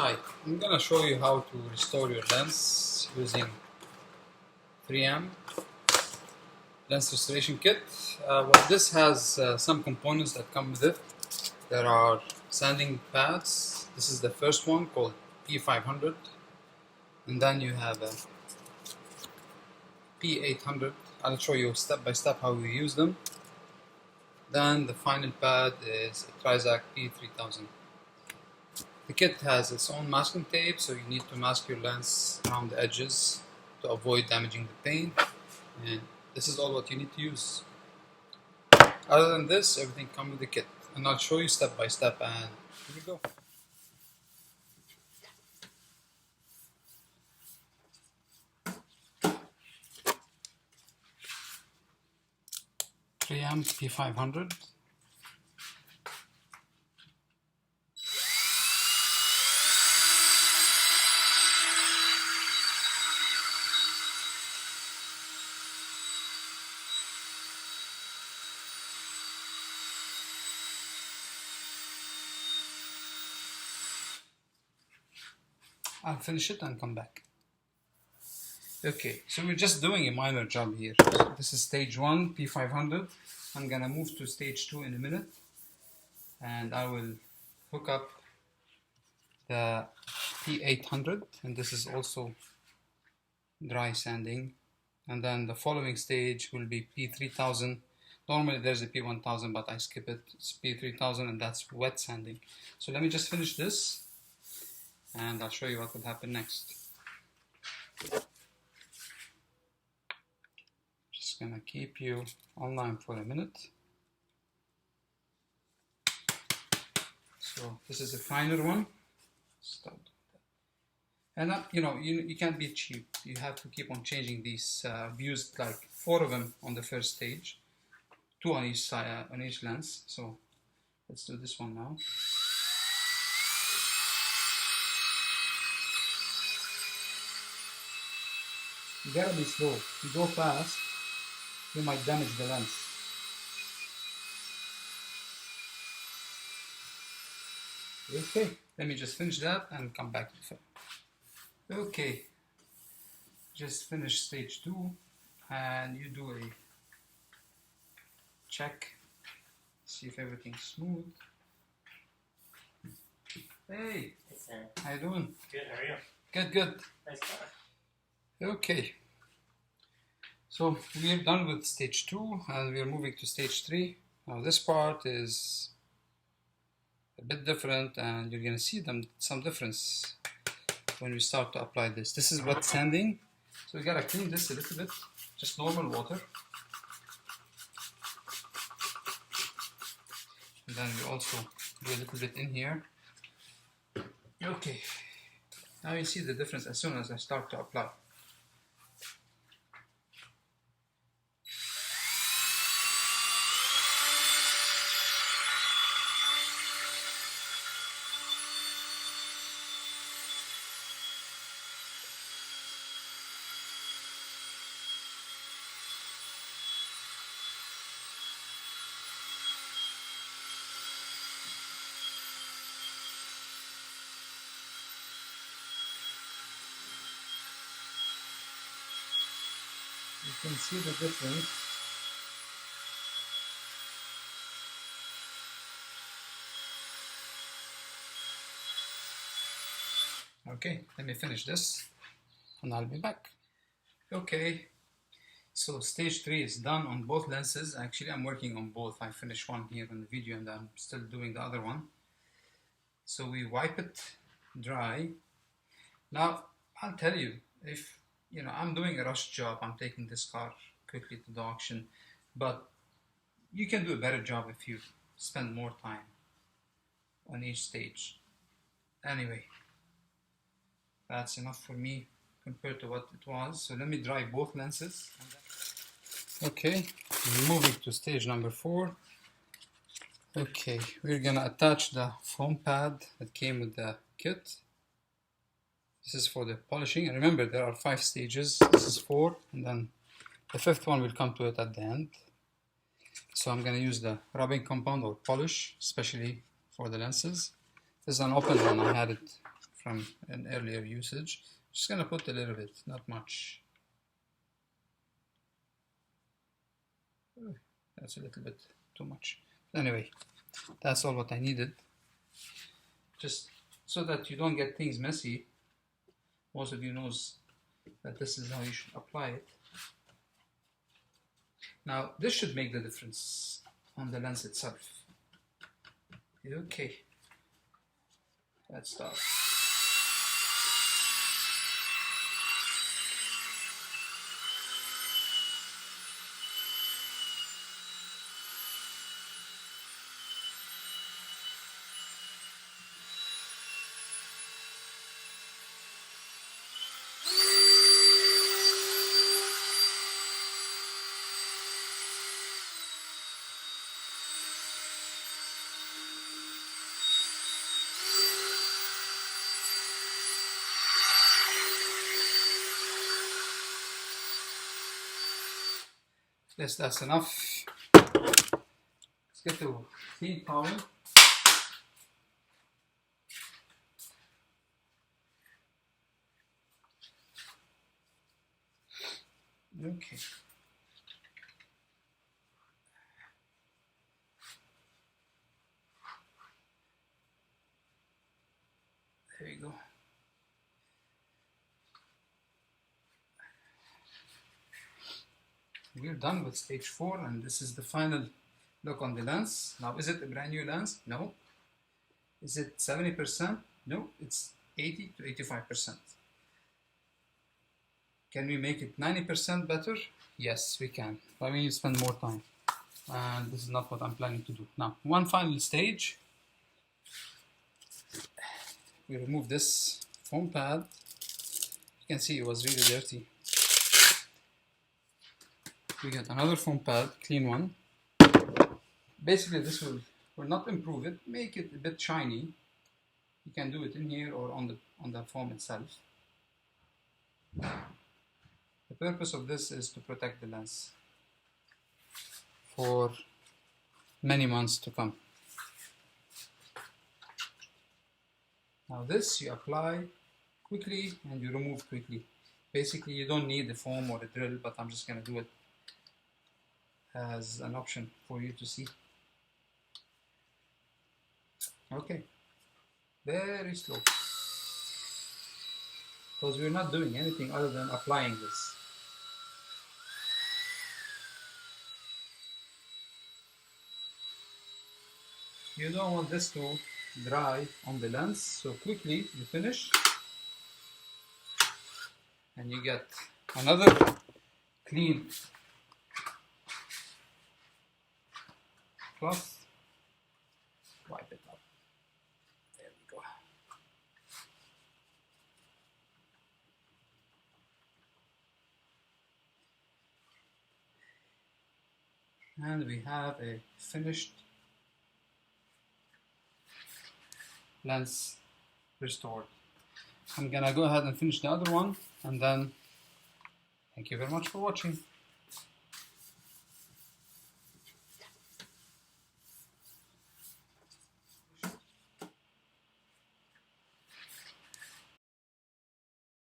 Hi, I'm gonna show you how to restore your lens using 3M lens restoration kit. Well, this has some components that come with it. There are sanding pads. This is the first one called P500, and then you have a P800. I'll show you step by step how we use them. Then the final pad is a Trizac P3000. The kit has its own masking tape, so you need to mask your lens around the edges to avoid damaging the paint, and this is all what you need to use. Other than this, everything comes with the kit, and I'll show you step by step, and here we go. P500. I'll finish it and come back. Okay, so we're just doing a minor job here. This is stage 1, P500. I'm gonna move to stage 2 in a minute, and I will hook up the P800, and this is also dry sanding. And then the following stage will be P3000. Normally there's a P1000, but I skip it. It's P3000, and that's wet sanding. So let me just finish this, and I'll show you what will happen next. Just gonna keep you online for a minute. So this is the finer one. Stop. And you can't be cheap. You have to keep on changing these. I've used like 4 of them on the first stage, 2 on each side, on each lens. So let's do this one now. You gotta be slow. If you go fast, you might damage the lens. Okay, let me just finish that and come back to the film. Okay, just finish stage 2, and you do a check, see if everything's smooth. Hey, how you doing? Good, how are you? Good, good. Nice car. Okay, so we're done with stage 2 and we're moving to stage 3. Now this part is a bit different, and you're gonna see some difference when we start to apply this. This is wet sanding, so we gotta clean this a little bit, just normal water. And then we also do a little bit in here. Okay, now you see the difference as soon as I start to apply. You can see the difference. Okay, let me finish this and I'll be back. Okay, so stage 3 is done on both lenses. Actually, I'm working on both. I finished one here in the video and I'm still doing the other one. So we wipe it dry. Now, I'll tell you, if I'm doing a rush job, I'm taking this car quickly to the auction, but you can do a better job if you spend more time on each stage. Anyway, that's enough for me compared to what it was. So let me dry both lenses. Okay, moving to stage number 4. Okay, we're gonna attach the foam pad that came with the kit. This is for the polishing, and remember there are 5 stages. This is 4, and then the 5th one will come to it at the end. So I'm going to use the rubbing compound or polish, especially for the lenses. This is an open one. I had it from an earlier usage. Just gonna put a little bit, not much. That's a little bit too much. Anyway, that's all what I needed. Just so that you don't get things messy. Most of you knows that this is how you should apply it. Now, this should make the difference on the lens itself. Okay, let's start. Yes, that's enough. Let's get the clean towel. Okay. There you go. We're done with stage 4, and this is the final look on the lens. Now, is it a brand new lens? No. Is it 70%? No, it's 80 to 85%. Can we make it 90% better? Yes, we can. But we need to spend more time. And this is not what I'm planning to do. Now, one final stage. We remove this foam pad. You can see it was really dirty. We get another foam pad, clean one. Basically, this will not improve it, make it a bit shiny. You can do it in here or on the foam itself. The purpose of this is to protect the lens for many months to come. Now this you apply quickly and you remove quickly. Basically, you don't need the foam or the drill, but I'm just going to do it as an option for you to see. Okay, very slow, because we're not doing anything other than applying this. You don't want this to dry on the lens, so quickly you finish and you get another clean cloth, wipe it up. There we go. And we have a finished lens restored. I'm gonna go ahead and finish the other one, and then thank you very much for watching.